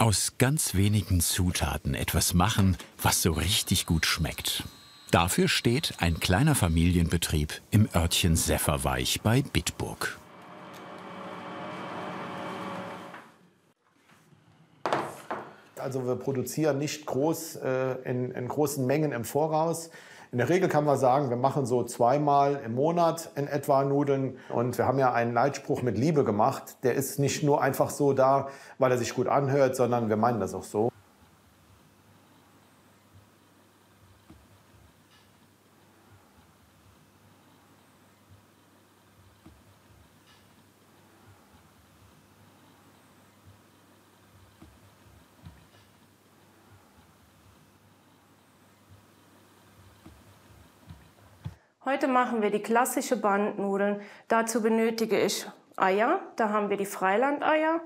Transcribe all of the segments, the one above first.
Aus ganz wenigen Zutaten etwas machen, was so richtig gut schmeckt. Dafür steht ein kleiner Familienbetrieb im Örtchen Säfferweich bei Bitburg. Also wir produzieren nicht groß in großen Mengen im Voraus. In der Regel kann man sagen, wir machen so zweimal im Monat in etwa Nudeln. Und wir haben ja einen Leitspruch mit Liebe gemacht. Der ist nicht nur einfach so da, weil er sich gut anhört, sondern wir meinen das auch so. Heute machen wir die klassische Bandnudeln. Dazu benötige ich Eier, da haben wir die Freilandeier.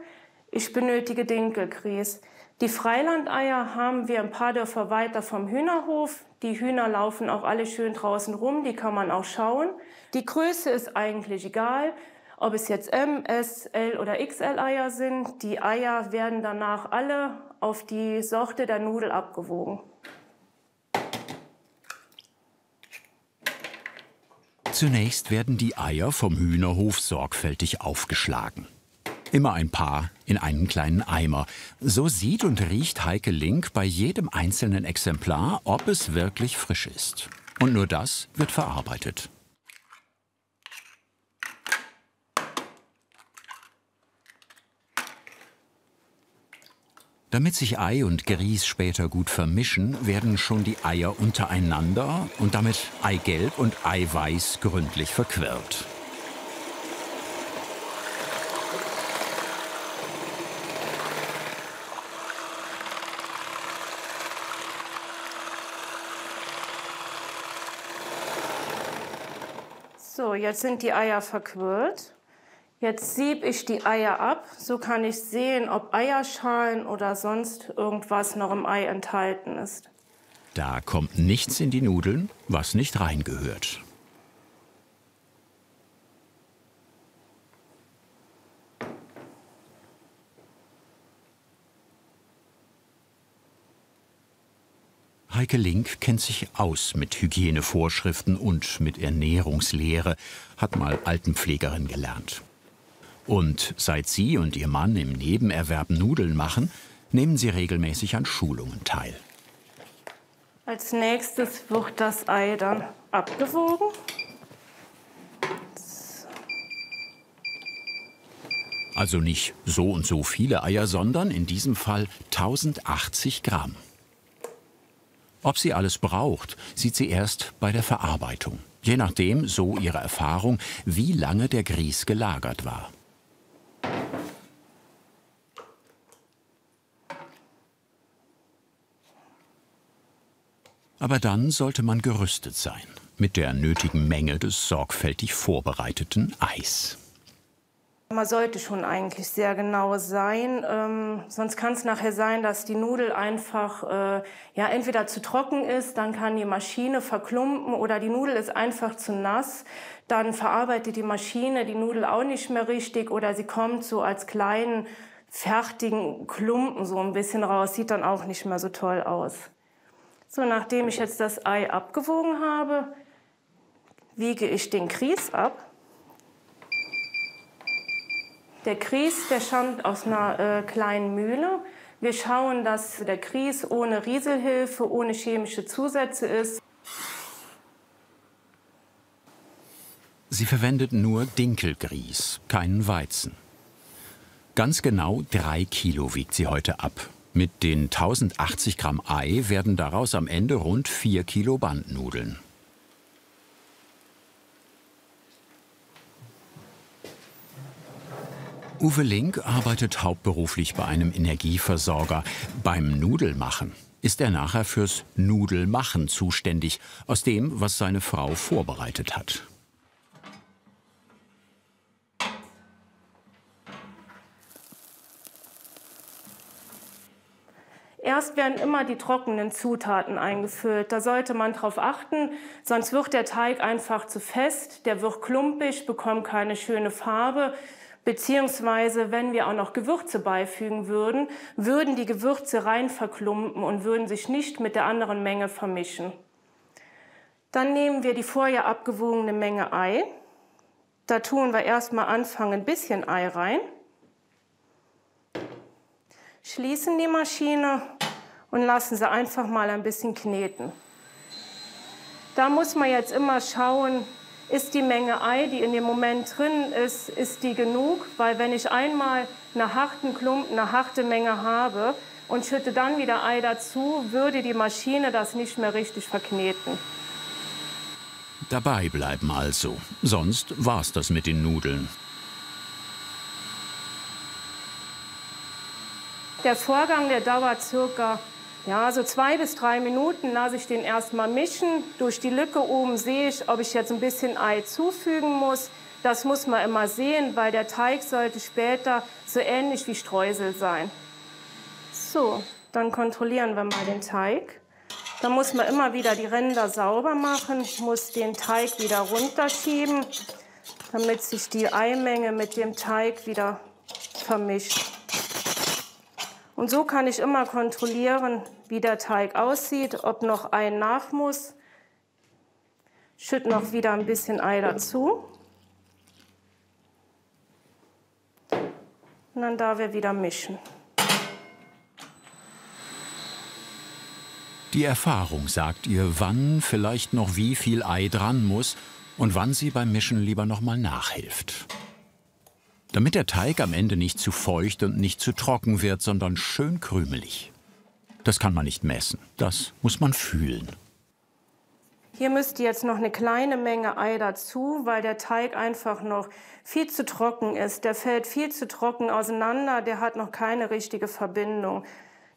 Ich benötige Dinkelgrieß. Die Freilandeier haben wir ein paar Dörfer weiter vom Hühnerhof. Die Hühner laufen auch alle schön draußen rum, die kann man auch schauen. Die Größe ist eigentlich egal, ob es jetzt M, S, L oder XL Eier sind. Die Eier werden danach alle auf die Sorte der Nudel abgewogen. Zunächst werden die Eier vom Hühnerhof sorgfältig aufgeschlagen. Immer ein paar in einen kleinen Eimer. So sieht und riecht Heike Link bei jedem einzelnen Exemplar, ob es wirklich frisch ist. Und nur das wird verarbeitet. Damit sich Ei und Grieß später gut vermischen, werden schon die Eier untereinander und damit Eigelb und Eiweiß gründlich verquirlt. So, jetzt sind die Eier verquirlt. Jetzt siebe ich die Eier ab, so kann ich sehen, ob Eierschalen oder sonst irgendwas noch im Ei enthalten ist. Da kommt nichts in die Nudeln, was nicht reingehört. Heike Link kennt sich aus mit Hygienevorschriften und mit Ernährungslehre, hat mal Altenpflegerin gelernt. Und seit sie und ihr Mann im Nebenerwerb Nudeln machen, nehmen sie regelmäßig an Schulungen teil. Als nächstes wird das Ei dann abgewogen. Also nicht so und so viele Eier, sondern in diesem Fall 1080 Gramm. Ob sie alles braucht, sieht sie erst bei der Verarbeitung. Je nachdem, so ihre Erfahrung, wie lange der Grieß gelagert war. Aber dann sollte man gerüstet sein, mit der nötigen Menge des sorgfältig vorbereiteten Eis. Man sollte schon eigentlich sehr genau sein, sonst kann es nachher sein, dass die Nudel einfach ja, entweder zu trocken ist, dann kann die Maschine verklumpen oder die Nudel ist einfach zu nass. Dann verarbeitet die Maschine die Nudel auch nicht mehr richtig oder sie kommt so als kleinen, fertigen Klumpen so ein bisschen raus, sieht dann auch nicht mehr so toll aus. So, nachdem ich jetzt das Ei abgewogen habe, wiege ich den Grieß ab. Der Grieß, der stammt aus einer kleinen Mühle. Wir schauen, dass der Grieß ohne Rieselhilfe, ohne chemische Zusätze ist. Sie verwendet nur Dinkelgrieß, keinen Weizen. Ganz genau 3 Kilo wiegt sie heute ab. Mit den 1080 Gramm Ei werden daraus am Ende rund 4 Kilo Bandnudeln. Uwe Link arbeitet hauptberuflich bei einem Energieversorger. Beim Nudelmachen ist er nachher fürs Nudelmachen zuständig, aus dem, was seine Frau vorbereitet hat. Erst werden immer die trockenen Zutaten eingefüllt. Da sollte man drauf achten, sonst wird der Teig einfach zu fest, der wird klumpig, bekommt keine schöne Farbe. Beziehungsweise, wenn wir auch noch Gewürze beifügen würden, würden die Gewürze rein verklumpen und würden sich nicht mit der anderen Menge vermischen. Dann nehmen wir die vorher abgewogene Menge Ei. Da tun wir erstmal anfangen ein bisschen Ei rein. Schließen die Maschine und lassen sie einfach mal ein bisschen kneten. Da muss man jetzt immer schauen, ist die Menge Ei, die in dem Moment drin ist die genug? Weil wenn ich einmal einen harten Klumpen, eine harte Menge habe und schütte dann wieder Ei dazu, würde die Maschine das nicht mehr richtig verkneten. Dabei bleiben also, sonst war's das mit den Nudeln. Der Vorgang, der dauert circa so 2 bis 3 Minuten, lasse ich den erstmal mischen. Durch die Lücke oben sehe ich, ob ich jetzt ein bisschen Ei zufügen muss. Das muss man immer sehen, weil der Teig sollte später so ähnlich wie Streusel sein. So, dann kontrollieren wir mal den Teig. Da muss man immer wieder die Ränder sauber machen, muss den Teig wieder runterschieben, damit sich die Eimenge mit dem Teig wieder vermischt. Und so kann ich immer kontrollieren, wie der Teig aussieht, ob noch Ei nach muss. Schütte noch wieder ein bisschen Ei dazu. Und dann darf er wieder mischen. Die Erfahrung sagt ihr, wann vielleicht noch wie viel Ei dran muss und wann sie beim Mischen lieber noch mal nachhilft. Damit der Teig am Ende nicht zu feucht und nicht zu trocken wird, sondern schön krümelig. Das kann man nicht messen, das muss man fühlen. Hier müsste jetzt noch eine kleine Menge Ei dazu, weil der Teig einfach noch viel zu trocken ist. Der fällt viel zu trocken auseinander, der hat noch keine richtige Verbindung.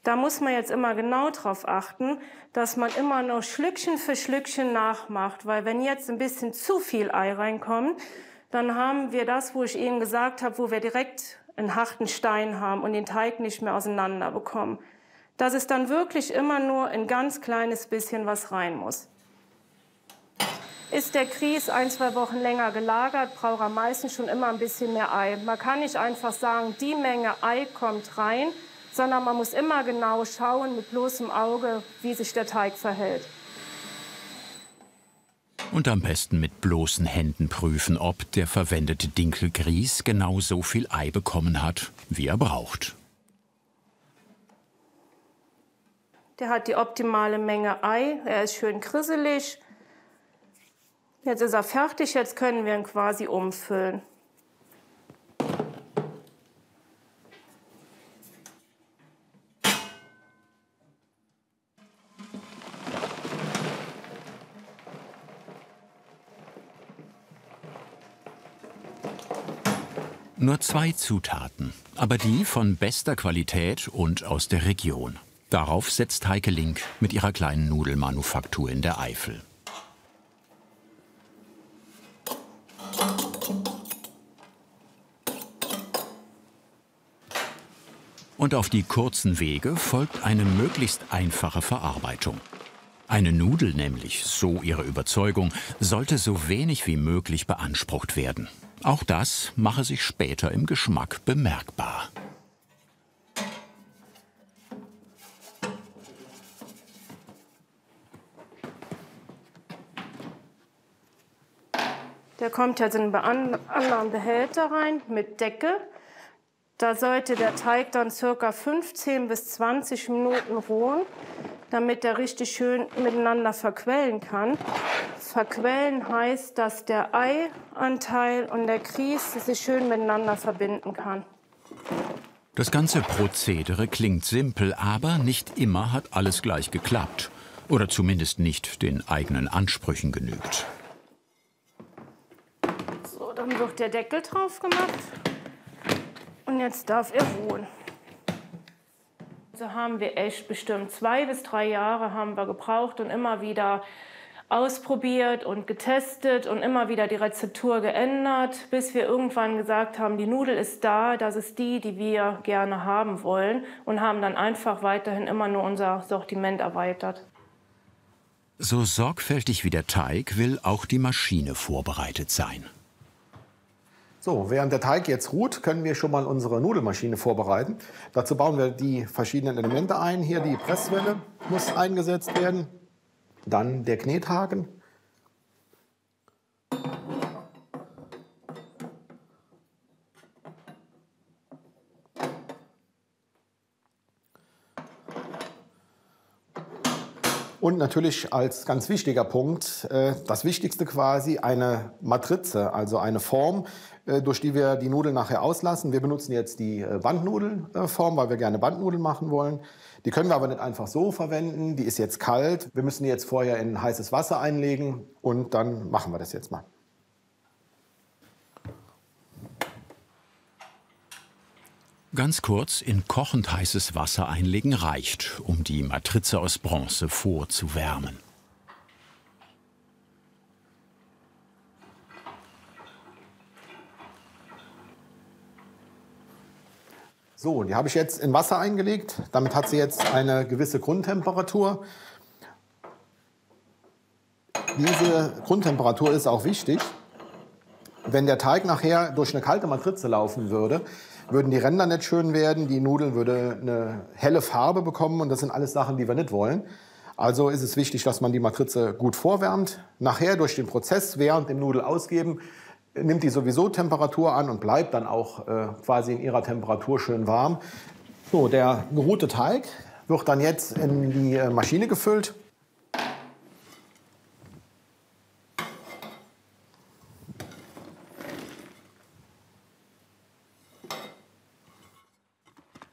Da muss man jetzt immer genau drauf achten, dass man immer noch Schlückchen für Schlückchen nachmacht, weil wenn jetzt ein bisschen zu viel Ei reinkommt, dann haben wir das, wo ich eben gesagt habe, wo wir direkt einen harten Stein haben und den Teig nicht mehr auseinander bekommen. Dass es dann wirklich immer nur ein ganz kleines bisschen was rein muss. Ist der Grieß 1, 2 Wochen länger gelagert, braucht er meistens schon immer ein bisschen mehr Ei. Man kann nicht einfach sagen, die Menge Ei kommt rein, sondern man muss immer genau schauen mit bloßem Auge, wie sich der Teig verhält. Und am besten mit bloßen Händen prüfen, ob der verwendete Dinkelgrieß genau so viel Ei bekommen hat, wie er braucht. Der hat die optimale Menge Ei, er ist schön krisselig. Jetzt ist er fertig, jetzt können wir ihn quasi umfüllen. Nur 2 Zutaten, aber die von bester Qualität und aus der Region. Darauf setzt Heike Link mit ihrer kleinen Nudelmanufaktur in der Eifel. Und auf die kurzen Wege folgt eine möglichst einfache Verarbeitung. Eine Nudel nämlich, so ihre Überzeugung, sollte so wenig wie möglich beansprucht werden. Auch das mache sich später im Geschmack bemerkbar. Der kommt jetzt in einen anderen Behälter rein mit Deckel. Da sollte der Teig dann ca. 15 bis 20 Minuten ruhen, damit er richtig schön miteinander verquellen kann. Verquellen heißt, dass der Eianteil und der Grieß sich schön miteinander verbinden kann. Das ganze Prozedere klingt simpel, aber nicht immer hat alles gleich geklappt. Oder zumindest nicht den eigenen Ansprüchen genügt. So, dann wird der Deckel drauf gemacht. Und jetzt darf er ruhen. So haben wir echt bestimmt 2 bis 3 Jahre haben wir gebraucht und immer wieder ausprobiert und getestet und immer wieder die Rezeptur geändert, bis wir irgendwann gesagt haben, die Nudel ist da, das ist die, die wir gerne haben wollen und haben dann einfach weiterhin immer nur unser Sortiment erweitert. So sorgfältig wie der Teig will auch die Maschine vorbereitet sein. So, während der Teig jetzt ruht, können wir schon mal unsere Nudelmaschine vorbereiten. Dazu bauen wir die verschiedenen Elemente ein. Hier die Presswelle muss eingesetzt werden. Dann der Knethaken. Und natürlich als ganz wichtiger Punkt, das Wichtigste quasi, eine Matrize, also eine Form, durch die wir die Nudeln nachher auslassen. Wir benutzen jetzt die Bandnudelform, weil wir gerne Bandnudeln machen wollen. Die können wir aber nicht einfach so verwenden, die ist jetzt kalt. Wir müssen die jetzt vorher in heißes Wasser einlegen und dann machen wir das jetzt mal. Ganz kurz in kochend heißes Wasser einlegen reicht, um die Matrize aus Bronze vorzuwärmen. So, die habe ich jetzt in Wasser eingelegt. Damit hat sie jetzt eine gewisse Grundtemperatur. Diese Grundtemperatur ist auch wichtig. Wenn der Teig nachher durch eine kalte Matrize laufen würde, würden die Ränder nicht schön werden, die Nudeln würde eine helle Farbe bekommen und das sind alles Sachen, die wir nicht wollen. Also ist es wichtig, dass man die Matrize gut vorwärmt. Nachher durch den Prozess während dem Nudelausgeben nimmt die sowieso Temperatur an und bleibt dann auch quasi in ihrer Temperatur schön warm. So, der geruhte Teig wird dann jetzt in die Maschine gefüllt.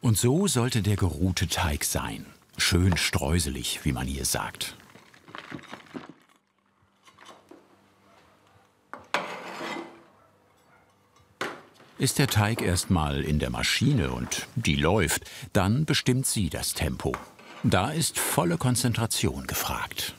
Und so sollte der geruhte Teig sein. Schön streuselig, wie man hier sagt. Ist der Teig erstmal in der Maschine und die läuft, dann bestimmt sie das Tempo. Da ist volle Konzentration gefragt.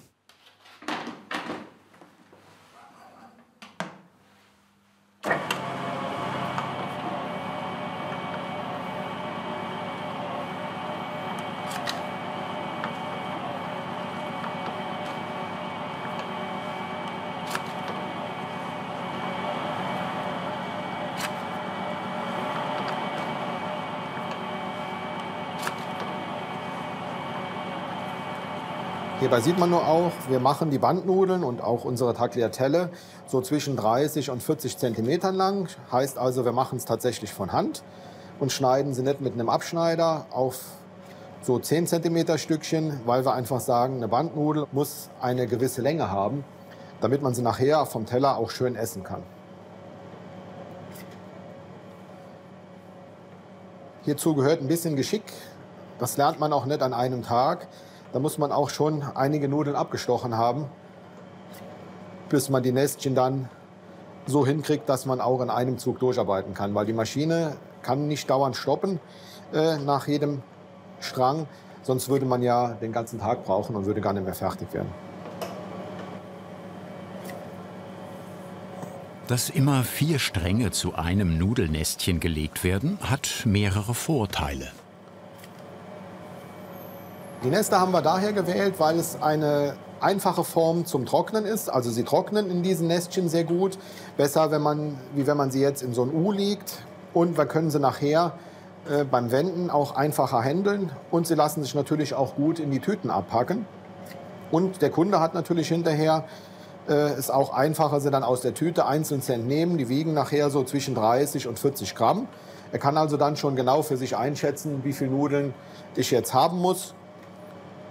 Hierbei sieht man nur auch, wir machen die Bandnudeln und auch unsere Tagliatelle so zwischen 30 und 40 Zentimetern lang. Heißt also, wir machen es tatsächlich von Hand und schneiden sie nicht mit einem Abschneider auf so 10 Zentimeter Stückchen, weil wir einfach sagen, eine Bandnudel muss eine gewisse Länge haben, damit man sie nachher vom Teller auch schön essen kann. Hierzu gehört ein bisschen Geschick. Das lernt man auch nicht an einem Tag. Da muss man auch schon einige Nudeln abgestochen haben, bis man die Nestchen dann so hinkriegt, dass man auch in einem Zug durcharbeiten kann. Weil die Maschine kann nicht dauernd stoppen nach jedem Strang, sonst würde man ja den ganzen Tag brauchen und würde gar nicht mehr fertig werden. Dass immer 4 Stränge zu einem Nudelnestchen gelegt werden, hat mehrere Vorteile. Die Nester haben wir daher gewählt, weil es eine einfache Form zum Trocknen ist. Also sie trocknen in diesen Nestchen sehr gut. Besser, wie wenn man sie jetzt in so ein U legt. Und wir können sie nachher beim Wenden auch einfacher handeln. Und sie lassen sich natürlich auch gut in die Tüten abpacken. Und der Kunde hat natürlich hinterher es auch einfacher, sie dann aus der Tüte einzeln zu entnehmen. Die wiegen nachher so zwischen 30 und 40 Gramm. Er kann also dann schon genau für sich einschätzen, wie viele Nudeln ich jetzt haben muss.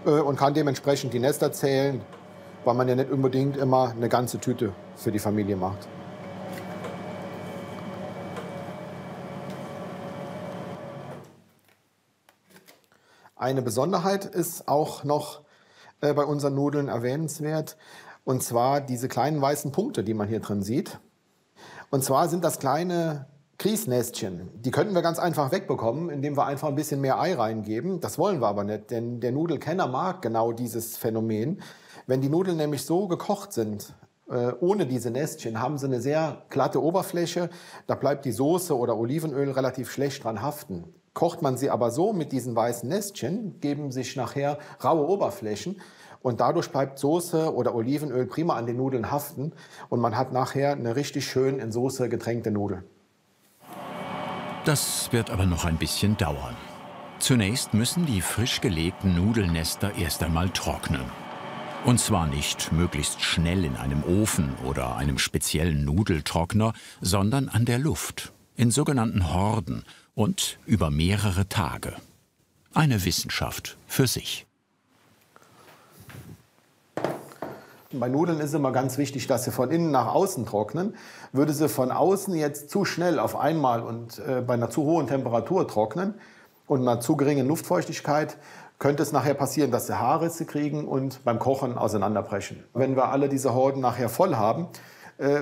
Und kann dementsprechend die Nester zählen, weil man ja nicht unbedingt immer eine ganze Tüte für die Familie macht. Eine Besonderheit ist auch noch bei unseren Nudeln erwähnenswert, und zwar diese kleinen weißen Punkte, die man hier drin sieht. Und zwar sind das kleine Grießnestchen. Die könnten wir ganz einfach wegbekommen, indem wir einfach ein bisschen mehr Ei reingeben. Das wollen wir aber nicht, denn der Nudelkenner mag genau dieses Phänomen. Wenn die Nudeln nämlich so gekocht sind, ohne diese Nestchen, haben sie eine sehr glatte Oberfläche. Da bleibt die Soße oder Olivenöl relativ schlecht dran haften. Kocht man sie aber so mit diesen weißen Nestchen, geben sich nachher raue Oberflächen. Und dadurch bleibt Soße oder Olivenöl prima an den Nudeln haften. Und man hat nachher eine richtig schön in Soße getränkte Nudel. Das wird aber noch ein bisschen dauern. Zunächst müssen die frisch gelegten Nudelnester erst einmal trocknen. Und zwar nicht möglichst schnell in einem Ofen oder einem speziellen Nudeltrockner, sondern an der Luft, in sogenannten Horden und über mehrere Tage. Eine Wissenschaft für sich. Bei Nudeln ist immer ganz wichtig, dass sie von innen nach außen trocknen. Würde sie von außen jetzt zu schnell auf einmal und bei einer zu hohen Temperatur trocknen und einer zu geringen Luftfeuchtigkeit, könnte es nachher passieren, dass sie Haarrisse kriegen und beim Kochen auseinanderbrechen. Wenn wir alle diese Horden nachher voll haben,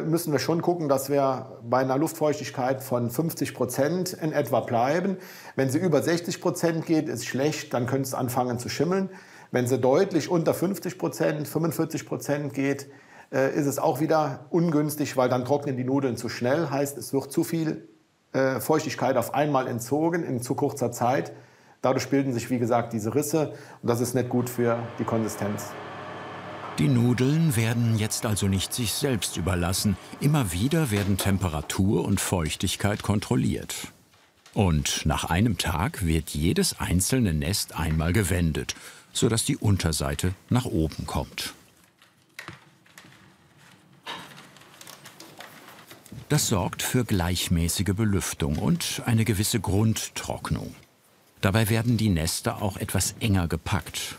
müssen wir schon gucken, dass wir bei einer Luftfeuchtigkeit von 50% in etwa bleiben. Wenn sie über 60% geht, ist schlecht, dann könnte es anfangen zu schimmeln. Wenn sie deutlich unter 50%, 45% geht, ist es auch wieder ungünstig, weil dann trocknen die Nudeln zu schnell. Heißt, es wird zu viel Feuchtigkeit auf einmal entzogen in zu kurzer Zeit. Dadurch bilden sich, wie gesagt, diese Risse und das ist nicht gut für die Konsistenz. Die Nudeln werden jetzt also nicht sich selbst überlassen. Immer wieder werden Temperatur und Feuchtigkeit kontrolliert. Und nach einem Tag wird jedes einzelne Nest einmal gewendet, sodass die Unterseite nach oben kommt. Das sorgt für gleichmäßige Belüftung und eine gewisse Grundtrocknung. Dabei werden die Nester auch etwas enger gepackt.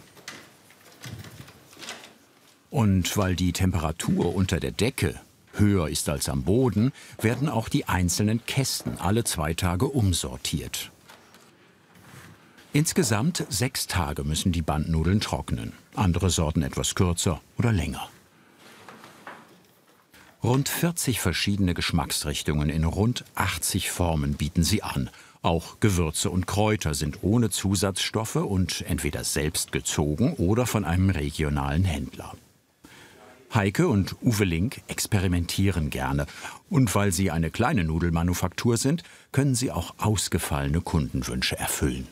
Und weil die Temperatur unter der Decke höher ist als am Boden, werden auch die einzelnen Kästen alle 2 Tage umsortiert. Insgesamt 6 Tage müssen die Bandnudeln trocknen. Andere Sorten etwas kürzer oder länger. Rund 40 verschiedene Geschmacksrichtungen in rund 80 Formen bieten sie an. Auch Gewürze und Kräuter sind ohne Zusatzstoffe und entweder selbst gezogen oder von einem regionalen Händler. Heike und Uwe Link experimentieren gerne. Und weil sie eine kleine Nudelmanufaktur sind, können sie auch ausgefallene Kundenwünsche erfüllen.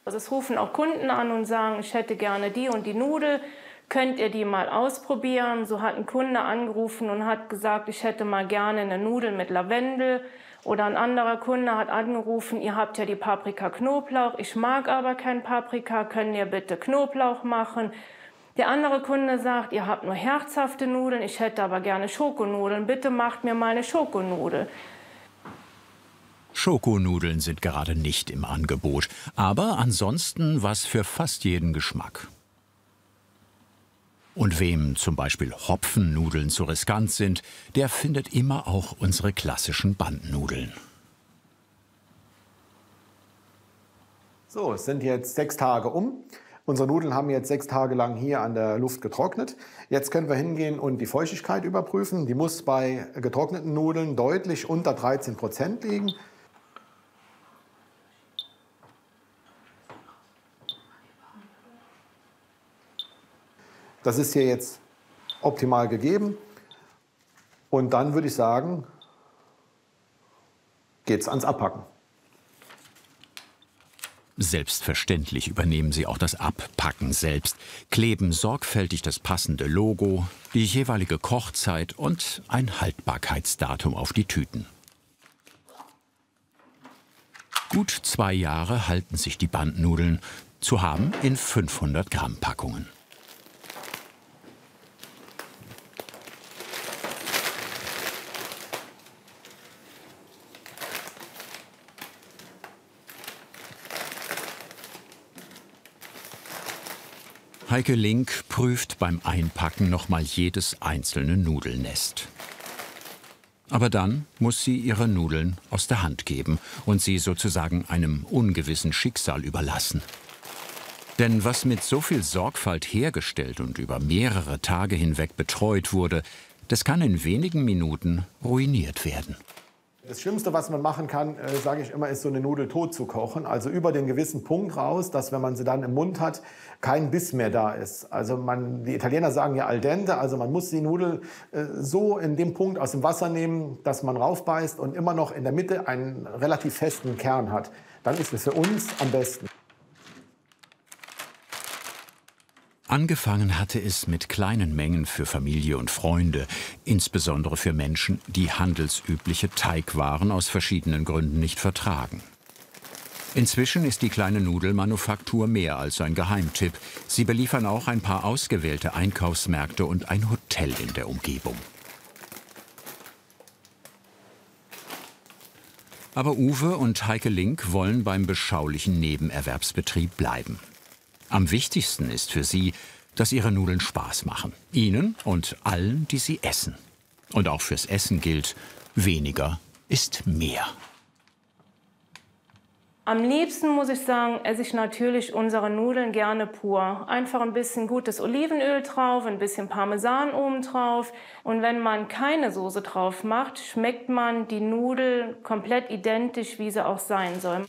Also es rufen auch Kunden an und sagen, ich hätte gerne die und die Nudel. Könnt ihr die mal ausprobieren? So hat ein Kunde angerufen und hat gesagt, ich hätte mal gerne eine Nudel mit Lavendel. Oder ein anderer Kunde hat angerufen, ihr habt ja die Paprika-Knoblauch, ich mag aber kein Paprika, könnt ihr bitte Knoblauch machen? Der andere Kunde sagt, ihr habt nur herzhafte Nudeln, ich hätte aber gerne Schokonudeln, bitte macht mir mal eine Schokonudel. Schokonudeln sind gerade nicht im Angebot, aber ansonsten was für fast jeden Geschmack. Und wem zum Beispiel Hopfennudeln zu riskant sind, der findet immer auch unsere klassischen Bandnudeln. So, es sind jetzt 6 Tage um. Unsere Nudeln haben jetzt 6 Tage lang hier an der Luft getrocknet. Jetzt können wir hingehen und die Feuchtigkeit überprüfen. Die muss bei getrockneten Nudeln deutlich unter 13% liegen. Das ist hier jetzt optimal gegeben. Und dann würde ich sagen, geht's ans Abpacken. Selbstverständlich übernehmen sie auch das Abpacken selbst, kleben sorgfältig das passende Logo, die jeweilige Kochzeit und ein Haltbarkeitsdatum auf die Tüten. Gut 2 Jahre halten sich die Bandnudeln, zu haben in 500 Gramm Packungen. Heike Link prüft beim Einpacken nochmal jedes einzelne Nudelnest. Aber dann muss sie ihre Nudeln aus der Hand geben und sie sozusagen einem ungewissen Schicksal überlassen. Denn was mit so viel Sorgfalt hergestellt und über mehrere Tage hinweg betreut wurde, das kann in wenigen Minuten ruiniert werden. Das Schlimmste, was man machen kann, sage ich immer, ist so eine Nudel tot zu kochen. Also über den gewissen Punkt raus, dass wenn man sie dann im Mund hat, kein Biss mehr da ist. Also die Italiener sagen ja al dente, also man muss die Nudel so in dem Punkt aus dem Wasser nehmen, dass man raufbeißt und immer noch in der Mitte einen relativ festen Kern hat. Dann ist es für uns am besten. Angefangen hatte es mit kleinen Mengen für Familie und Freunde, insbesondere für Menschen, die handelsübliche Teigwaren aus verschiedenen Gründen nicht vertragen. Inzwischen ist die kleine Nudelmanufaktur mehr als ein Geheimtipp. Sie beliefern auch ein paar ausgewählte Einkaufsmärkte und ein Hotel in der Umgebung. Aber Uwe und Heike Link wollen beim beschaulichen Nebenerwerbsbetrieb bleiben. Am wichtigsten ist für sie, dass ihre Nudeln Spaß machen. Ihnen und allen, die sie essen. Und auch fürs Essen gilt, weniger ist mehr. Am liebsten, muss ich sagen, esse ich natürlich unsere Nudeln gerne pur. Einfach ein bisschen gutes Olivenöl drauf, ein bisschen Parmesan oben drauf. Und wenn man keine Soße drauf macht, schmeckt man die Nudeln komplett identisch, wie sie auch sein sollen.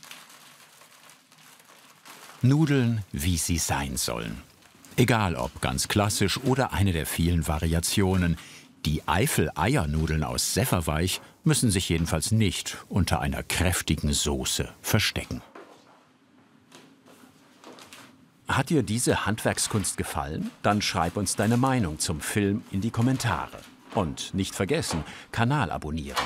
Nudeln, wie sie sein sollen. Egal ob ganz klassisch oder eine der vielen Variationen. Die Eifel-Eiernudeln aus Säfferweich müssen sich jedenfalls nicht unter einer kräftigen Soße verstecken. Hat dir diese Handwerkskunst gefallen? Dann schreib uns deine Meinung zum Film in die Kommentare. Und nicht vergessen, Kanal abonnieren.